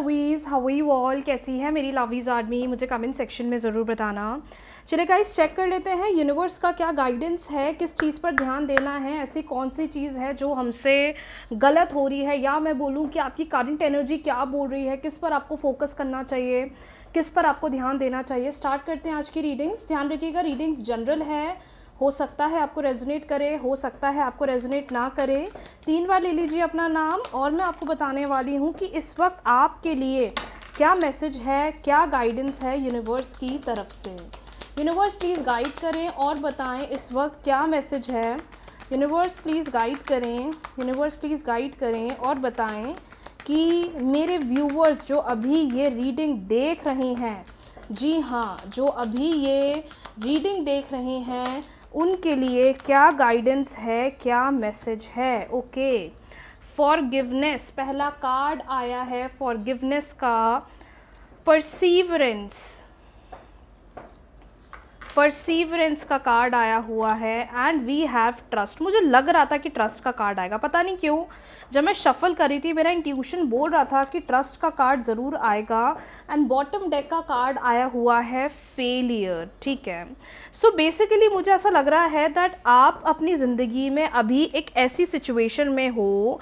लवीज़, how you all, कैसी है मेरी लवीज़ आर्मी, मुझे कमेंट सेक्शन में ज़रूर बताना। चलिए गाइस, चेक कर लेते हैं यूनिवर्स का क्या गाइडेंस है, किस चीज़ पर ध्यान देना है, ऐसी कौन सी चीज़ है जो हमसे गलत हो रही है, या मैं बोलूँ कि आपकी करंट एनर्जी क्या बोल रही है, किस पर आपको फोकस करना चाहिए, किस पर आपको ध्यान देना चाहिए। स्टार्ट करते हैं आज की रीडिंग्स। ध्यान रखिएगा, रीडिंग्स जनरल है, हो सकता है आपको रेजोनेट करे, हो सकता है आपको रेजोनेट ना करे। 3 बार ले लीजिए अपना नाम और मैं आपको बताने वाली हूँ कि इस वक्त आपके लिए क्या मैसेज है, क्या गाइडेंस है यूनिवर्स की तरफ से। यूनिवर्स प्लीज़ गाइड करें और बताएं इस वक्त क्या मैसेज है। यूनिवर्स प्लीज़ गाइड करें, यूनिवर्स प्लीज़ गाइड करें और बताएं कि मेरे व्यूवर्स जो अभी ये रीडिंग देख रहे हैं, जी हाँ, जो अभी ये रीडिंग देख रहे हैं, उनके लिए क्या गाइडेंस है, क्या मैसेज है। ओके, फॉरगिवनेस पहला कार्ड आया है, फॉरगिवनेस का। परसीवरेंस का कार्ड आया हुआ है एंड वी हैव ट्रस्ट। मुझे लग रहा था कि ट्रस्ट का कार्ड आएगा, पता नहीं क्यों। जब मैं शफल कर रही थी मेरा इंट्यूशन बोल रहा था कि ट्रस्ट का कार्ड ज़रूर आएगा। एंड बॉटम डेक का कार्ड आया हुआ है फेलियर। ठीक है, सो बेसिकली मुझे ऐसा लग रहा है दैट आप अपनी ज़िंदगी में अभी एक ऐसी सिचुएशन में हो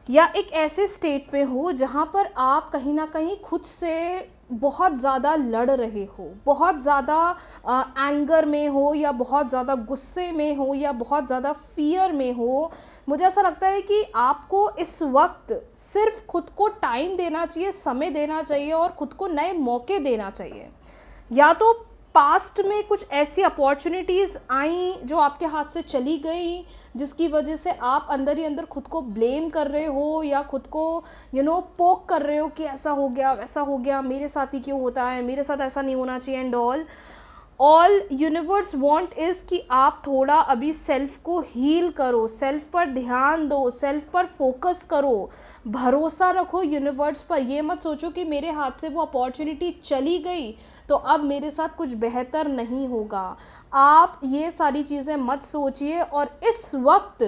या एक ऐसे स्टेट पे हो जहाँ पर आप कहीं ना कहीं खुद से बहुत ज़्यादा लड़ रहे हो, बहुत ज़्यादा एंगर में हो, या बहुत ज़्यादा गुस्से में हो, या बहुत ज़्यादा फियर में हो। मुझे ऐसा लगता है कि आपको इस वक्त सिर्फ खुद को टाइम देना चाहिए, समय देना चाहिए और खुद को नए मौके देना चाहिए। या तो पास्ट में कुछ ऐसी अपॉर्चुनिटीज़ आई जो आपके हाथ से चली गई, जिसकी वजह से आप अंदर ही अंदर खुद को ब्लेम कर रहे हो या खुद को पोक कर रहे हो कि ऐसा हो गया, वैसा हो गया, मेरे साथ ही क्यों होता है, मेरे साथ ऐसा नहीं होना चाहिए and all universe want is कि आप थोड़ा अभी सेल्फ को हील करो, सेल्फ पर ध्यान दो, सेल्फ पर फोकस करो, भरोसा रखो यूनिवर्स पर। ये मत सोचो कि मेरे हाथ से वो अपॉर्चुनिटी चली गई तो अब मेरे साथ कुछ बेहतर नहीं होगा। आप ये सारी चीज़ें मत सोचिए और इस वक्त,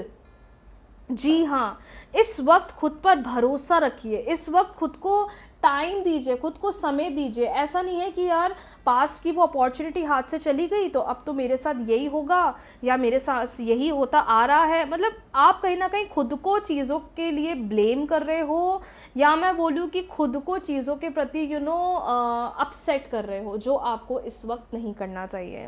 जी हाँ, इस वक्त खुद पर भरोसा रखिए, इस वक्त खुद को टाइम दीजिए, खुद को समय दीजिए। ऐसा नहीं है कि यार पास्ट की वो अपॉर्चुनिटी हाथ से चली गई तो अब तो मेरे साथ यही होगा या मेरे साथ यही होता आ रहा है। मतलब आप कहीं ना कहीं खुद को चीज़ों के लिए ब्लेम कर रहे हो, या मैं बोलूँ कि खुद को चीज़ों के प्रति अपसेट कर रहे हो, जो आपको इस वक्त नहीं करना चाहिए।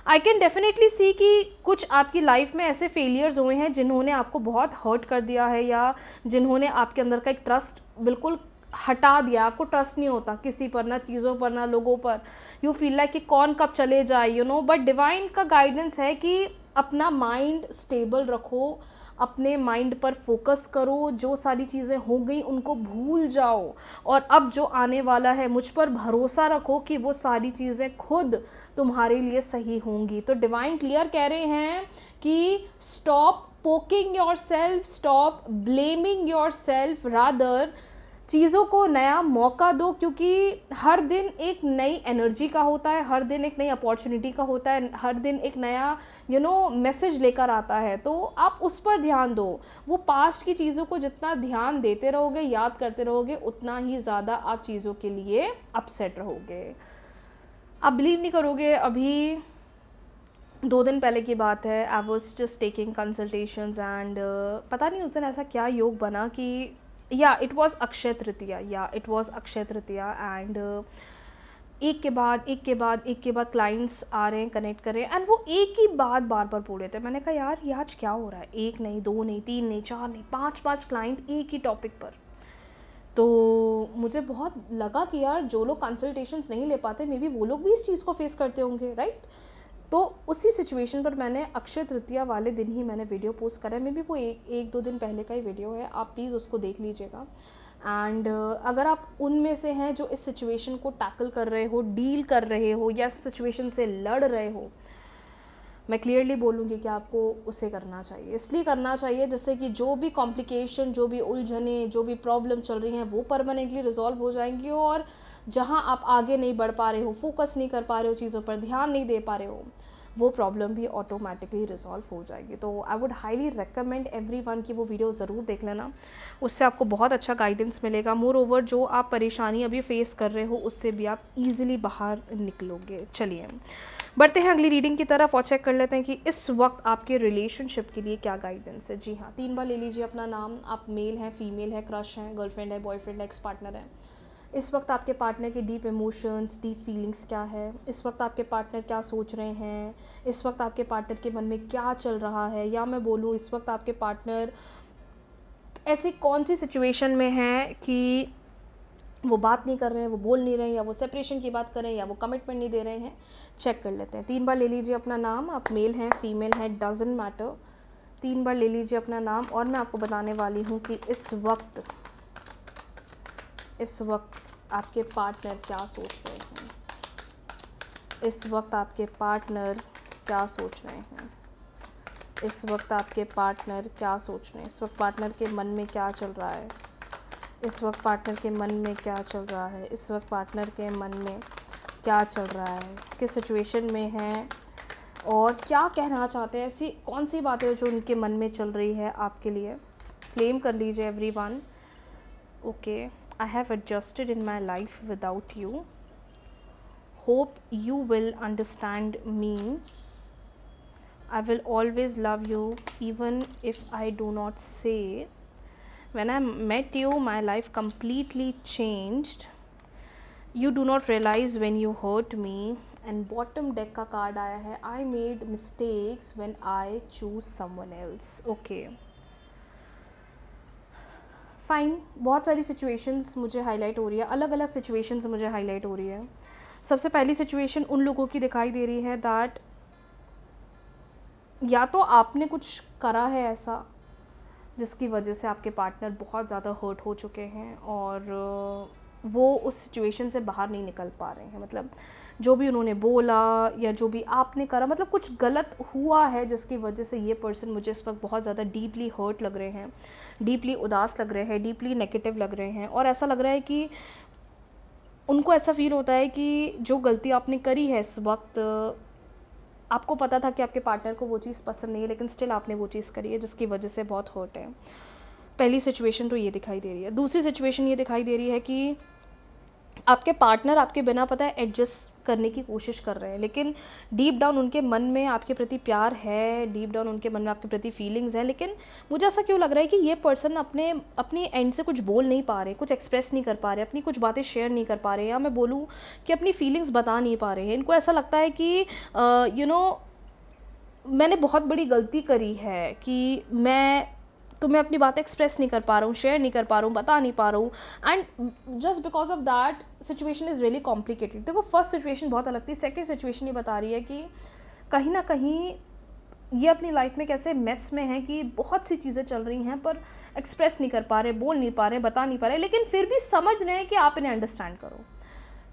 आई कैन डेफिनेटली सी कि कुछ आपकी लाइफ में ऐसे फेलियर्स हुए हैं जिन्होंने आपको बहुत हर्ट कर दिया है, या जिन्होंने आपके अंदर का एक ट्रस्ट बिल्कुल हटा दिया। आपको ट्रस्ट नहीं होता किसी पर, ना चीज़ों पर, ना लोगों पर। यू फील लाइक कि कौन कब चले जाए, बट डिवाइन का गाइडेंस है कि अपना माइंड स्टेबल रखो, अपने माइंड पर फोकस करो, जो सारी चीज़ें हो गई उनको भूल जाओ और अब जो आने वाला है मुझ पर भरोसा रखो कि वो सारी चीज़ें खुद तुम्हारे लिए सही होंगी। तो डिवाइन क्लियर कह रहे हैं कि stop poking your self, stop blaming your self, rather चीज़ों को नया मौका दो, क्योंकि हर दिन एक नई एनर्जी का होता है, हर दिन एक नई अपॉर्चुनिटी का होता है, हर दिन एक नया मैसेज लेकर आता है। तो आप उस पर ध्यान दो। वो पास्ट की चीज़ों को जितना ध्यान देते रहोगे, याद करते रहोगे, उतना ही ज़्यादा आप चीज़ों के लिए अपसेट रहोगे। आप बिलीव नहीं करोगे, अभी 2 दिन पहले की बात है, I was just taking consultations and पता नहीं उस दिन ऐसा क्या योग बना कि it was Akshaya Tritiya and एक के बाद एक के बाद एक के बाद क्लाइंट्स आ रहे हैं, कनेक्ट कर रहे हैं, एंड वो एक ही बात बार बार बोल रहे थे। मैंने कहा यार ये आज क्या हो रहा है, 1 नहीं, 2 नहीं, 3 नहीं, 4 नहीं, 5 क्लाइंट एक ही टॉपिक पर। तो मुझे बहुत लगा कि यार जो लोग कंसल्टेशंस नहीं ले पाते, मे बी वो लोग भी इस चीज़ को फेस करते होंगे, राइट। तो उसी सिचुएशन पर मैंने अक्षय तृतीया वाले दिन ही मैंने वीडियो पोस्ट करा है। मे बी वो एक 2 दिन पहले का ही वीडियो है, आप प्लीज़ उसको देख लीजिएगा। एंड अगर आप उनमें से हैं जो इस सिचुएशन को टैकल कर रहे हो, डील कर रहे हो, या इस सिचुएशन से लड़ रहे हो, मैं क्लियरली बोलूँगी कि आपको उसे करना चाहिए। इसलिए करना चाहिए जैसे कि जो भी कॉम्प्लिकेशन, जो भी उलझने, जो भी प्रॉब्लम चल रही हैं वो परमानेंटली रिजॉल्व हो जाएंगी, और जहाँ आप आगे नहीं बढ़ पा रहे हो, फोकस नहीं कर पा रहे हो, चीज़ों पर ध्यान नहीं दे पा रहे हो, वो प्रॉब्लम भी ऑटोमेटिकली रिजॉल्व हो जाएगी। तो I would highly recommend everyone कि वो वीडियो ज़रूर देख लेना, उससे आपको बहुत अच्छा गाइडेंस मिलेगा। मोर ओवर जो आप परेशानी अभी फेस कर रहे हो उससे भी आप ईजिली बाहर निकलोगे। चलिए बढ़ते हैं अगली रीडिंग की तरफ और चेक कर लेते हैं कि इस वक्त आपके रिलेशनशिप के लिए क्या गाइडेंस है। जी हाँ, 3 बार ले लीजिए अपना नाम। आप मेल हैं, फीमेल है, क्रश हैं, गर्लफ्रेंड है, बॉयफ्रेंड है, एक्स पार्टनर है। इस वक्त आपके पार्टनर के डीप इमोशंस, डीप फीलिंग्स क्या है? इस वक्त आपके पार्टनर क्या सोच रहे हैं? इस वक्त आपके पार्टनर के मन में क्या चल रहा है? या मैं बोलूँ इस वक्त आपके पार्टनर ऐसी कौन सी सिचुएशन में है कि वो बात नहीं कर रहे हैं, वो बोल नहीं रहे हैं, या वो सेपरेशन की बात कर रहे हैं, या वो कमिटमेंट नहीं दे रहे हैं? चेक कर लेते हैं। 3 बार ले लीजिए अपना नाम। आप मेल हैं, फीमेल हैं, डजंट मैटर। 3 बार ले लीजिए अपना नाम और मैं आपको बताने वाली हूँ कि इस वक्त आपके पार्टनर क्या सोच रहे हैं। इस वक्त आपके पार्टनर क्या सोच रहे हैं। इस वक्त आपके पार्टनर क्या सोच रहे हैं। इस वक्त पार्टनर के मन में क्या चल रहा है। इस वक्त पार्टनर के मन में क्या चल रहा है। इस वक्त पार्टनर के मन में क्या चल रहा है, किस सिचुएशन में है और क्या कहना चाहते हैं। ऐसी कौन सी बातें जो उनके मन में चल रही है आपके लिए। क्लेम कर लीजिए everyone. Okay, I have adjusted in my life without you. Hope you will understand me. I will always love you even if I do not say. When I met you, my life completely changed. You do not realize when you hurt me. And bottom deck का card आया है, I made mistakes when I choose someone else. Okay. Fine, बहुत सारी situations मुझे highlight हो रही है, अलग अलग सिचुएशंस मुझे हाईलाइट हो रही है। सबसे पहली सिचुएशन उन लोगों की दिखाई दे रही है दैट या तो आपने कुछ करा है ऐसा जिसकी वजह से आपके पार्टनर बहुत ज़्यादा हर्ट हो चुके हैं और वो उस सिचुएशन से बाहर नहीं निकल पा रहे हैं। मतलब जो भी उन्होंने बोला या जो भी आपने करा, मतलब कुछ गलत हुआ है जिसकी वजह से ये पर्सन मुझे इस वक्त बहुत ज़्यादा डीपली हर्ट लग रहे हैं, डीपली उदास लग रहे हैं, डीपली नेगेटिव लग रहे हैं। और ऐसा लग रहा है कि उनको ऐसा फील होता है कि जो गलती आपने करी है इस वक्त, आपको पता था कि आपके पार्टनर को वो चीज़ पसंद नहीं है लेकिन स्टिल आपने वो चीज़ करी है जिसकी वजह से बहुत हर्ट है। पहली सिचुएशन तो ये दिखाई दे रही है। दूसरी सिचुएशन ये दिखाई दे रही है कि आपके पार्टनर आपके बिना पता है एडजस्ट करने की कोशिश कर रहे हैं, लेकिन डीप डाउन उनके मन में आपके प्रति प्यार है, डीप डाउन उनके मन में आपके प्रति फीलिंग्स हैं। लेकिन मुझे ऐसा क्यों लग रहा है कि ये पर्सन अपनी एंड से कुछ बोल नहीं पा रहे, कुछ एक्सप्रेस नहीं कर पा रहे, अपनी कुछ बातें शेयर नहीं कर पा रहे, या मैं बोलूँ कि अपनी फीलिंग्स बता नहीं पा रहे हैं। इनको ऐसा लगता है कि मैंने बहुत बड़ी गलती करी है कि मैं तुम्हें अपनी बातें एक्सप्रेस नहीं कर पा रहा हूँ, शेयर नहीं कर पा रहा हूँ, बता नहीं पा रहा हूँ। And just because of that situation is really complicated. देखो फर्स्ट सिचुएशन बहुत अलग थी, सेकंड सिचुएशन ये बता रही है कि कहीं ना कहीं ये अपनी लाइफ में कैसे मेस में है कि बहुत सी चीज़ें चल रही हैं पर एक्सप्रेस नहीं कर पा रहे, बोल नहीं पा रहे, बता नहीं पा रहे, लेकिन फिर भी समझ रहे हैं कि आप इन्हें अंडरस्टैंड करो,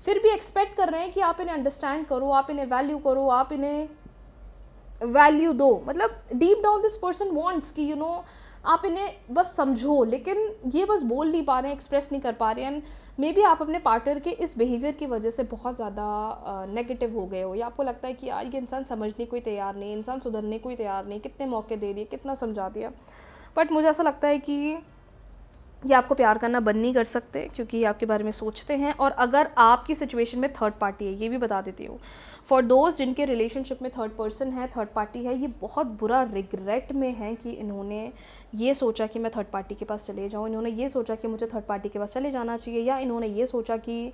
फिर भी एक्सपेक्ट कर रहे हैं कि आप इन्हें अंडरस्टैंड करो, आप इन्हें वैल्यू करो, आप इन्हें वैल्यू दो। मतलब deep down this person wants कि आप इन्हें बस समझो, लेकिन ये बस बोल नहीं पा रहे हैं, एक्सप्रेस नहीं कर पा रहे हैं। एंड मे बी आप अपने पार्टनर के इस बिहेवियर की वजह से बहुत ज़्यादा नेगेटिव हो गए हो, या आपको लगता है कि यार ये इंसान समझने को ही तैयार नहीं, इंसान सुधरने को ही तैयार नहीं, कितने मौके दे दिए, कितना समझा दिया। बट मुझे ऐसा लगता है कि ये आपको प्यार करना बंद नहीं कर सकते क्योंकि ये आपके बारे में सोचते हैं। और अगर आपकी सिचुएशन में थर्ड पार्टी है, ये भी बता देती हूँ, फॉर दोज जिनके रिलेशनशिप में थर्ड पर्सन है, थर्ड पार्टी है, ये बहुत बुरा रिग्रेट में है कि इन्होंने ये सोचा कि मैं थर्ड पार्टी के पास चले जाऊँ, इन्होंने ये सोचा कि मुझे थर्ड पार्टी के पास चले जाना चाहिए, या इन्होंने ये सोचा कि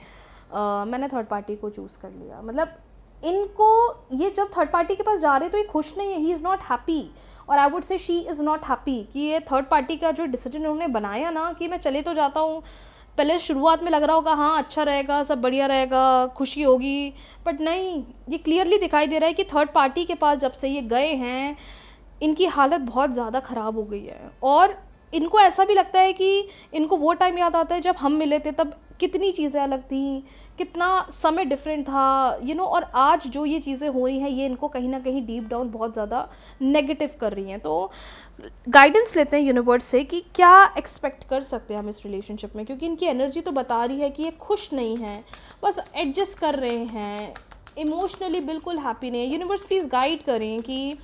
मैंने थर्ड पार्टी को चूज़ कर लिया। मतलब इनको ये जब थर्ड पार्टी के पास जा रहे तो ये खुश नहीं है, ही इज़ नॉट हैप्पी, और I would say she is not happy कि ये थर्ड पार्टी का जो डिसीजन उन्होंने बनाया ना कि मैं चले तो जाता हूँ, पहले शुरुआत में लग रहा होगा हाँ अच्छा रहेगा, सब बढ़िया रहेगा, खुशी होगी, बट नहीं, ये क्लियरली दिखाई दे रहा है कि थर्ड पार्टी के पास जब से ये गए हैं इनकी हालत बहुत ज़्यादा ख़राब हो गई है। और इनको ऐसा भी लगता है कि इनको वो टाइम याद आता है जब हम मिले थे, तब कितनी चीज़ें अलग थी, कितना समय डिफरेंट था, और आज जो ये चीज़ें हो रही हैं ये इनको कहीं ना कहीं डीप डाउन बहुत ज़्यादा नेगेटिव कर रही हैं। तो गाइडेंस लेते हैं यूनिवर्स से कि क्या एक्सपेक्ट कर सकते हैं हम इस रिलेशनशिप में, क्योंकि इनकी एनर्जी तो बता रही है कि ये खुश नहीं है, बस एडजस्ट कर रहे हैं, इमोशनली बिल्कुल हैप्पी नहीं है। यूनिवर्स प्लीज़ गाइड करें कि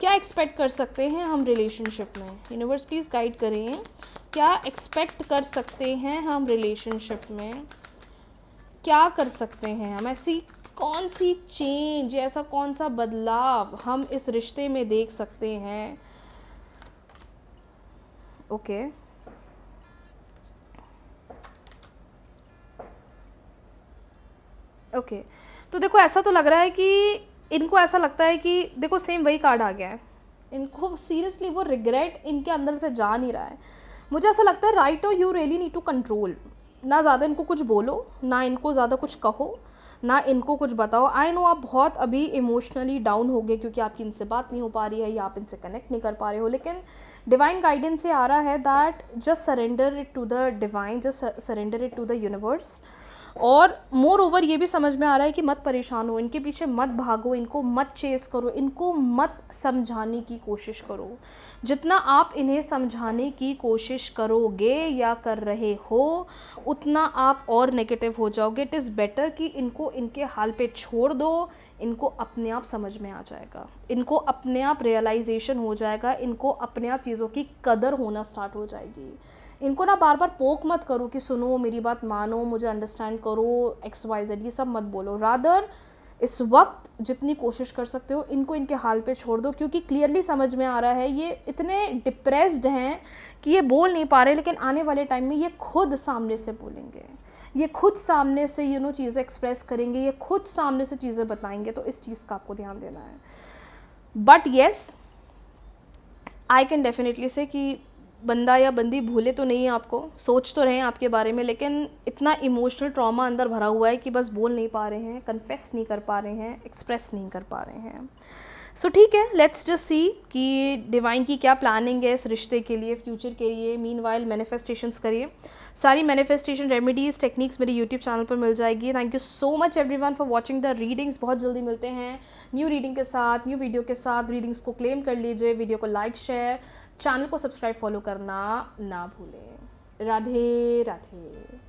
क्या एक्सपेक्ट कर सकते हैं हम रिलेशनशिप में। यूनिवर्स प्लीज़ गाइड करें क्या एक्सपेक्ट कर सकते हैं हम रिलेशनशिप में, क्या कर सकते हैं हम, ऐसी कौन सी चेंज, ऐसा कौन सा बदलाव हम इस रिश्ते में देख सकते हैं। ओके ओके तो देखो ऐसा तो लग रहा है कि इनको ऐसा लगता है कि देखो सेम वही कार्ड आ गया है, इनको सीरियसली वो रिग्रेट इनके अंदर से जा नहीं रहा है। मुझे ऐसा लगता है राइट और you really need to control, ना ज़्यादा इनको कुछ बोलो, ना इनको ज़्यादा कुछ कहो, ना इनको कुछ बताओ। आई नो आप बहुत अभी इमोशनली डाउन हो गए क्योंकि आपकी इनसे बात नहीं हो पा रही है या आप इनसे कनेक्ट नहीं कर पा रहे हो, लेकिन डिवाइन गाइडेंस से आ रहा है that just surrender it to the divine, just surrender it to the universe. और मोर ओवर ये भी समझ में आ रहा है कि मत परेशान हो, इनके पीछे मत भागो, इनको मत चेस करो, इनको मत समझाने की कोशिश करो। जितना आप इन्हें समझाने की कोशिश करोगे या कर रहे हो उतना आप और नेगेटिव हो जाओगे। इट इज़ बेटर कि इनको इनके हाल पे छोड़ दो, इनको अपने आप समझ में आ जाएगा, इनको अपने आप रियलाइजेशन हो जाएगा, इनको अपने आप चीज़ों की कदर होना स्टार्ट हो जाएगी। इनको ना बार बार पोक मत करो कि सुनो मेरी बात मानो, मुझे अंडरस्टैंड करो, XYZ ये सब मत बोलो। रादर इस वक्त जितनी कोशिश कर सकते हो इनको इनके हाल पे छोड़ दो, क्योंकि क्लियरली समझ में आ रहा है ये इतने डिप्रेस्ड हैं कि ये बोल नहीं पा रहे, लेकिन आने वाले टाइम में ये खुद सामने से बोलेंगे, ये खुद सामने से चीज़ें एक्सप्रेस करेंगे, ये खुद सामने से चीज़ें बताएंगे। तो इस चीज़ का आपको ध्यान देना है। But yes I can definitely से कि बंदा या बंदी भूले तो नहीं है आपको, सोच तो रहे हैं आपके बारे में, लेकिन इतना इमोशनल ट्रॉमा अंदर भरा हुआ है कि बस बोल नहीं पा रहे हैं, कन्फेस नहीं कर पा रहे हैं, एक्सप्रेस नहीं कर पा रहे हैं। सो ठीक है, लेट्स जस्ट सी कि डिवाइन की क्या प्लानिंग है इस रिश्ते के लिए, फ्यूचर के लिए। मीनवाइल मैनिफेस्टेशंस करिए, सारी मैनिफेस्टेशन रेमेडीज़ टेक्निक्स मेरे यूट्यूब चैनल पर मिल जाएगी। Thank you so much everyone for watching the readings. बहुत जल्दी मिलते हैं न्यू रीडिंग के साथ, न्यू वीडियो के साथ। रीडिंग्स को क्लेम कर लीजिए, वीडियो को लाइक शेयर, चैनल को सब्सक्राइब फॉलो करना ना भूलें। राधे राधे।